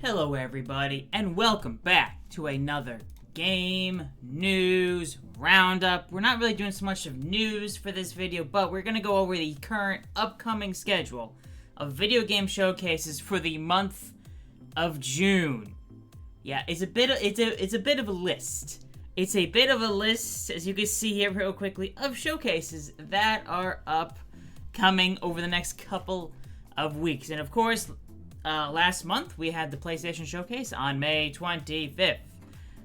Hello everybody, and welcome back to another Game News Roundup. We're not really doing so much of news for this video, but we're going to go over the current upcoming schedule of video game showcases for the month of June. Yeah, it's a bit of a list. It's a bit of a list, as you can see here real quickly, of showcases that are upcoming over the next couple of weeks. And of course, last month, we had the PlayStation Showcase on May 25th.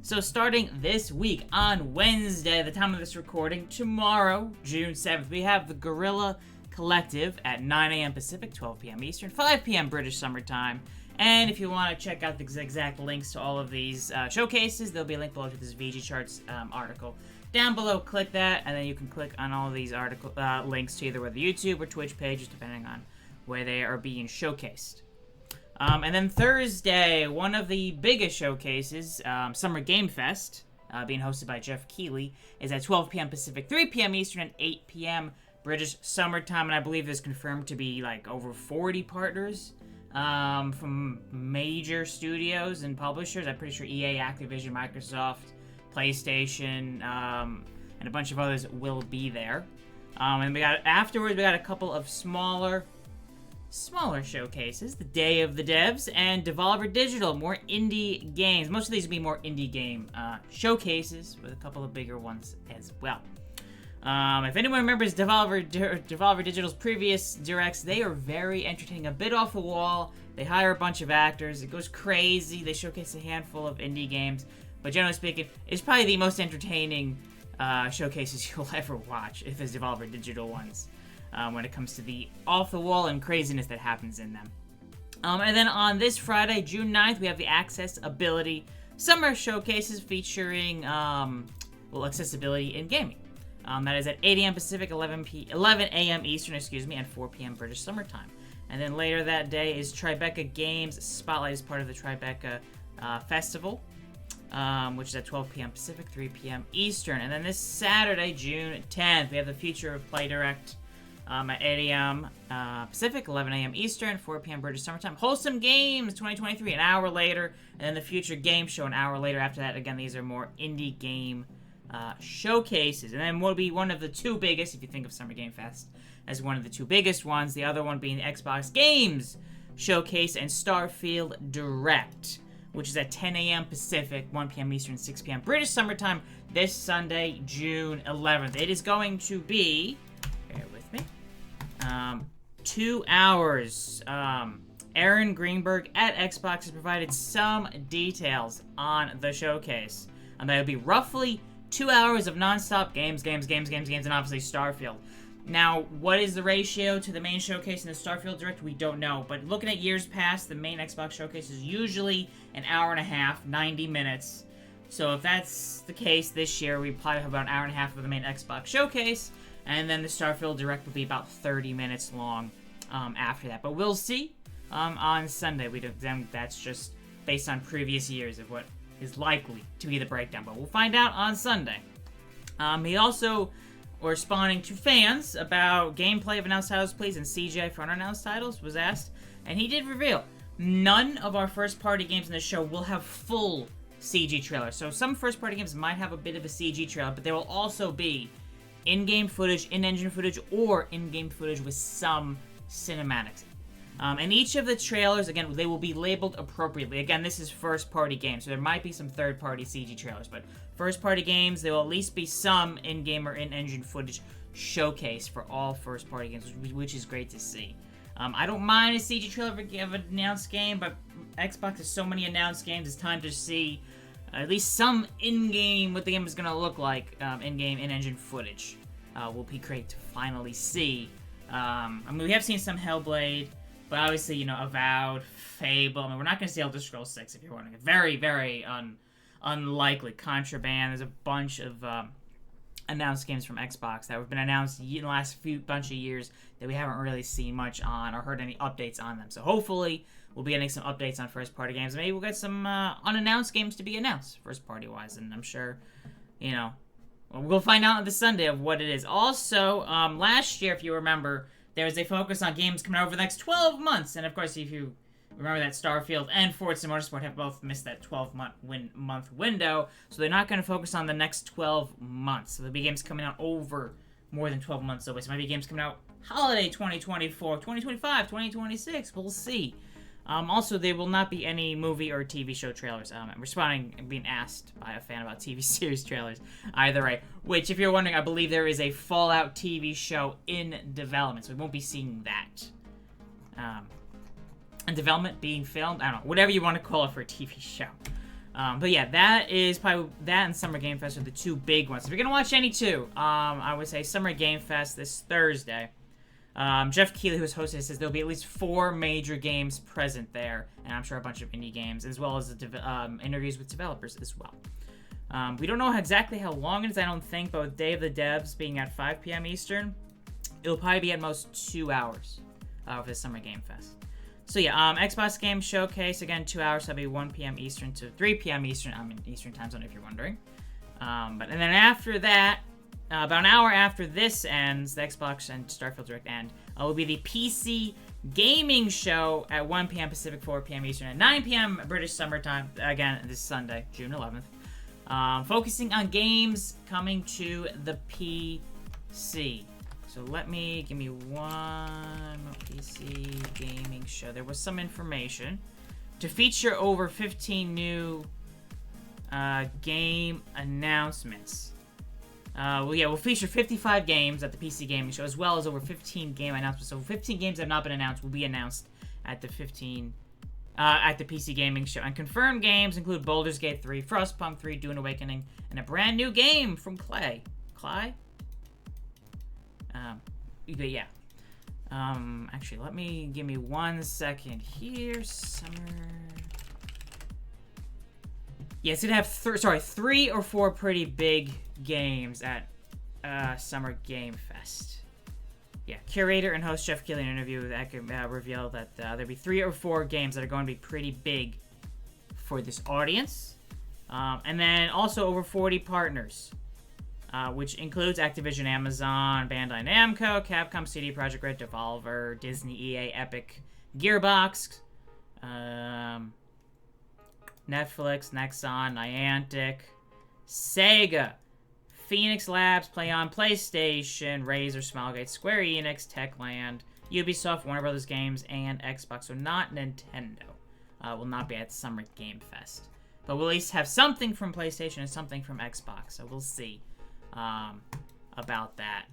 So starting this week, on Wednesday, the time of this recording, tomorrow, June 7th, we have the Guerrilla Collective at 9 a.m. Pacific, 12 p.m. Eastern, 5 p.m. British Summer Time. And if you want to check out the exact links to all of these showcases, there'll be a link below to this VGChartz article. Down below, click that, and then you can click on all of these links to either the YouTube or Twitch pages, depending on where they are being showcased. And then Thursday, one of the biggest showcases, Summer Game Fest, being hosted by Jeff Keighley, is at 12 p.m. Pacific, 3 p.m. Eastern, and 8 p.m. British Summer Time. And I believe there's confirmed to be like over 40 partners from major studios and publishers. I'm pretty sure EA, Activision, Microsoft, PlayStation, and a bunch of others will be there. And afterwards, we got a couple of smaller showcases, the Day of the Devs, and Devolver Digital, more indie games. Most of these will be more indie game showcases, with a couple of bigger ones as well. If anyone remembers Devolver Digital's previous directs, they are very entertaining, a bit off the wall. They hire a bunch of actors, it goes crazy, they showcase a handful of indie games, but generally speaking, it's probably the most entertaining showcases you'll ever watch, if it's Devolver Digital ones. When it comes to the off-the-wall and craziness that happens in them. And then on this Friday, June 9th, we have the Accessibility Summer Showcases featuring, accessibility in gaming. That is at 8 a.m. Pacific, 11 a.m. Eastern, and 4 p.m. British Summer Time. And then later that day is Tribeca Games Spotlight as part of the Tribeca Festival, which is at 12 p.m. Pacific, 3 p.m. Eastern. And then this Saturday, June 10th, we have the Future of Play Direct, at 8 a.m. Pacific, 11 a.m. Eastern, 4 p.m. British Summertime. Wholesome Games 2023, an hour later. And then the Future Game Show, an hour later after that. Again, these are more indie game showcases. And then will be one of the two biggest, if you think of Summer Game Fest as one of the two biggest ones. The other one being the Xbox Games Showcase and Starfield Direct, which is at 10 a.m. Pacific, 1 p.m. Eastern, 6 p.m. British Summertime this Sunday, June 11th. It is going to be... bear with me. 2 hours. Aaron Greenberg at Xbox has provided some details on the showcase. And that would be roughly 2 hours of non-stop games, and obviously Starfield. Now, what is the ratio to the main showcase and the Starfield Direct? We don't know. But looking at years past, the main Xbox showcase is usually an hour and a half, 90 minutes. So if that's the case this year, we probably have about an hour and a half of the main Xbox showcase. And then the Starfield Direct will be about 30 minutes long after that. But we'll see on Sunday. That's just based on previous years of what is likely to be the breakdown. But we'll find out on Sunday. He also was responding to fans about gameplay of announced titles, please, and CGI for unannounced titles was asked. And he did reveal none of our first-party games in the show will have full CG trailers. So some first-party games might have a bit of a CG trailer, but there will also be in-game footage, in-engine footage, or in-game footage with some cinematics. And each of the trailers, again, they will be labeled appropriately. Again, this is first-party games, so there might be some third-party CG trailers, but first-party games, there will at least be some in-game or in-engine footage showcase for all first-party games, which is great to see. I don't mind a CG trailer of an announced game, but Xbox has so many announced games, it's time to see at least some in-game, what the game is going to look like, in-game, in-engine footage. Will be great to finally see. We have seen some Hellblade, but obviously, Avowed, Fable. We're not going to see Elder Scrolls 6, if you're wondering. Very, very unlikely. Contraband. There's a bunch of announced games from Xbox that have been announced in the last bunch of years that we haven't really seen much on or heard any updates on them. So hopefully, we'll be getting some updates on first-party games. Maybe we'll get some unannounced games to be announced, first-party-wise. And I'm sure, we'll find out on this Sunday of what it is. Also, last year, if you remember, there was a focus on games coming out over the next 12 months. And, of course, if you Remember that Starfield and Forza Motorsport have both missed that 12-month window, so they're not going to focus on the next 12 months. So there'll be games coming out over more than 12 months away. So maybe games coming out holiday 2024, 2025, 2026. We'll see. Also, there will not be any movie or TV show trailers. I'm responding and being asked by a fan about TV series trailers. Either way, which, if you're wondering, I believe there is a Fallout TV show in development, so we won't be seeing that. And development, being filmed, I don't know, whatever you want to call it for a TV show. But yeah, that is probably, that and Summer Game Fest are the two big ones. If you're gonna watch any two, I would say Summer Game Fest this Thursday. Jeff Keighley, who's hosting, says there'll be at least 4 major games present there, and I'm sure a bunch of indie games, as well as interviews with developers as well. We don't know exactly how long it is, I don't think, but with Day of the Devs being at 5 p.m. Eastern, it'll probably be at most 2 hours for the Summer Game Fest. So yeah, Xbox Game Showcase, again, 2 hours, that'll be 1 p.m. Eastern to 3 p.m. Eastern, Eastern Time Zone if you're wondering. And then after that, about an hour after this ends, the Xbox and Starfield Direct end, will be the PC Gaming Show at 1 p.m. Pacific, 4 p.m. Eastern, at 9 p.m. British Summer Time, again, this Sunday, June 11th. Focusing on games coming to the PC. So give me one PC Gaming Show. There was some information to feature over 15 new game announcements. We'll feature 55 games at the PC Gaming Show, as well as over 15 game announcements. So 15 games that have not been announced will be announced at the PC Gaming Show. And confirmed games include Baldur's Gate 3, Frostpunk 3, Dune Awakening, and a brand new game from Clay. But yeah. Actually, give me 1 second here. Summer. Yeah, it's gonna have 3 or 4 pretty big games at Summer Game Fest. Yeah, curator and host Jeff Keighley in an interview that revealed that there'll be 3 or 4 games that are going to be pretty big for this audience. And then also over 40 partners, which includes Activision, Amazon, Bandai Namco, Capcom, CD Projekt Red, Devolver, Disney, EA, Epic, Gearbox, Netflix, Nexon, Niantic, Sega, Phoenix Labs, PlayStation, Razer, Smilegate, Square Enix, Techland, Ubisoft, Warner Brothers Games, and Xbox. So not Nintendo. Will not be at Summer Game Fest. But we'll at least have something from PlayStation and something from Xbox. So we'll see about that.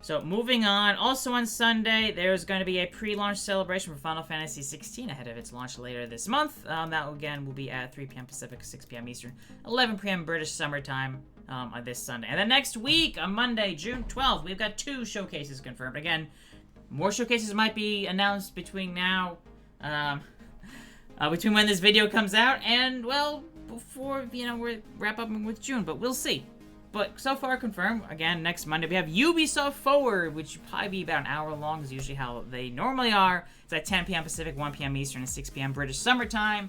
So moving on, also on Sunday, there's going to be a pre-launch celebration for Final Fantasy XVI ahead of its launch later this month. That, again, will be at 3 p.m. Pacific, 6 p.m. Eastern, 11 p.m. British Summer Time on this Sunday. And then next week, on Monday, June 12th, we've got 2 showcases confirmed. Again, more showcases might be announced between now, between when this video comes out and, well, before, we wrap up with June, but we'll see. But so far confirmed, again, next Monday, we have Ubisoft Forward, which will probably be about an hour long, is usually how they normally are. It's at 10 p.m. Pacific, 1 p.m. Eastern, and 6 p.m. British Summer Time.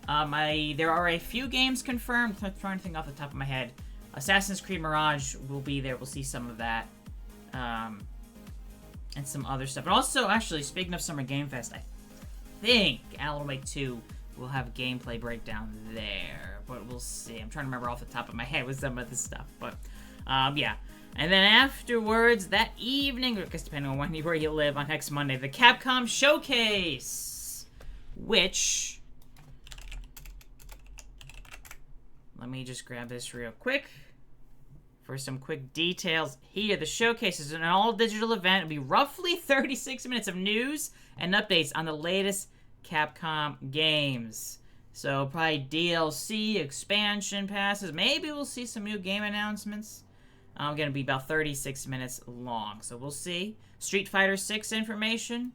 There are a few games confirmed. I'm trying to think off the top of my head. Assassin's Creed Mirage will be there. We'll see some of that. And some other stuff. And also, actually, speaking of Summer Game Fest, I think Alan Wake 2 will have a gameplay breakdown there. But we'll see. I'm trying to remember off the top of my head with some of this stuff. But, yeah. And then afterwards, that evening, I guess depending on where you live, on next Monday, the Capcom Showcase. Which, let me just grab this real quick for some quick details here. The Showcase is an all-digital event. It'll be roughly 36 minutes of news and updates on the latest Capcom games. So probably DLC, expansion passes. Maybe we'll see some new game announcements. Going to be about 36 minutes long. So we'll see. Street Fighter 6 information.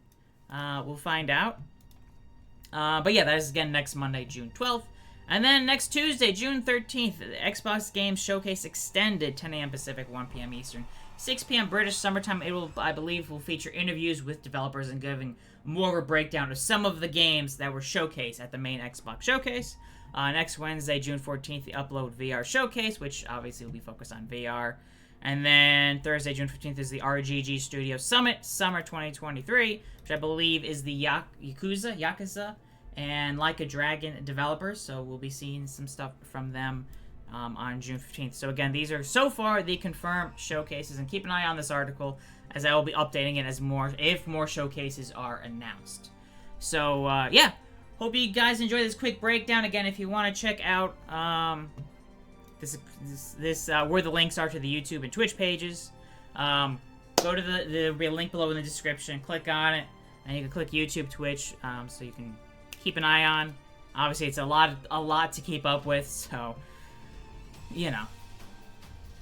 We'll find out. But yeah, that is again next Monday, June 12th. And then next Tuesday, June 13th, the Xbox Games Showcase Extended, 10 a.m. Pacific, 1 p.m. Eastern, 6 p.m. British Summertime. It will, I believe, will feature interviews with developers and giving more of a breakdown of some of the games that were showcased at the main Xbox Showcase. Next Wednesday, June 14th, the Upload VR Showcase, which obviously will be focused on VR. And then Thursday, June 15th, is the RGG Studio Summit, Summer 2023, which I believe is the Yakuza and Like a Dragon developers, so we'll be seeing some stuff from them on June 15th. So again, these are so far the confirmed showcases, and keep an eye on this article as I will be updating it if more showcases are announced. So yeah, hope you guys enjoy this quick breakdown. Again, if you want to check out where the links are to the YouTube and Twitch pages, go to there'll be a link below in the description. Click on it, and you can click YouTube, Twitch, so you can keep an eye on. Obviously, it's a lot to keep up with, so you know,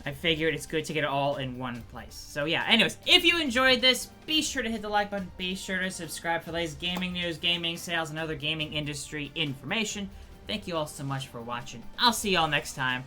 I figured it's good to get it all in one place. So yeah, anyways, if you enjoyed this, be sure to hit the like button, be sure to subscribe for the latest gaming news, gaming sales, and other gaming industry information. Thank you all so much for watching. I'll see y'all next time.